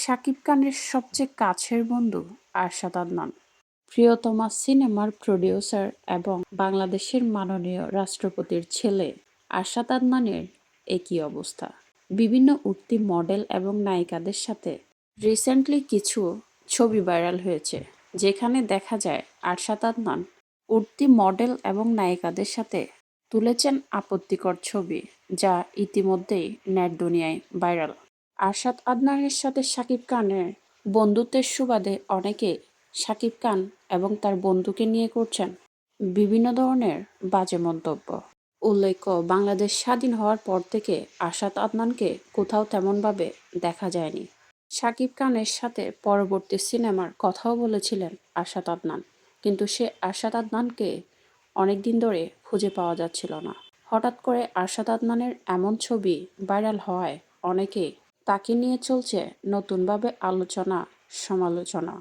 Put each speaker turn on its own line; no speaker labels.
শাকিব খানের সবচেয়ে কাছের বন্ধু আরশাদ আদনান, প্রিয়তমা সিনেমার প্রডিউসার এবং বাংলাদেশের মাননীয় রাষ্ট্রপতির ছেলে আরশাদ আদনানের একই অবস্থা। বিভিন্ন উঠতি মডেল এবং নায়িকাদের সাথে রিসেন্টলি কিছু ছবি ভাইরাল হয়েছে, যেখানে দেখা যায় আরশাদ আদনান উঠতি মডেল এবং নায়িকাদের সাথে তুলেছেন আপত্তিকর ছবি, যা ইতিমধ্যেই নেট দুনিয়ায় ভাইরাল। আরশাদ আদনানের সাথে শাকিব খানের বন্ধুত্বের সুবাদে অনেকে শাকিব খান এবং তার বন্ধুকে নিয়ে করছেন বিভিন্ন ধরনের বাজে মন্তব্য। উল্লেখ্য, বাংলাদেশ স্বাধীন হওয়ার পর থেকে আরশাদ আদনানকে কোথাও তেমনভাবে দেখা যায়নি। শাকিব খানের সাথে পরবর্তী সিনেমার কথাও বলেছিলেন আরশাদ আদনান, কিন্তু সে আরশাদ আদনানকে অনেক দিন ধরে খুঁজে পাওয়া যাচ্ছিল না। হঠাৎ করে আরশাদ আদনানের এমন ছবি ভাইরাল হওয়ায় অনেকে তাকে নিয়ে চলছে নতুনভাবে আলোচনা সমালোচনা।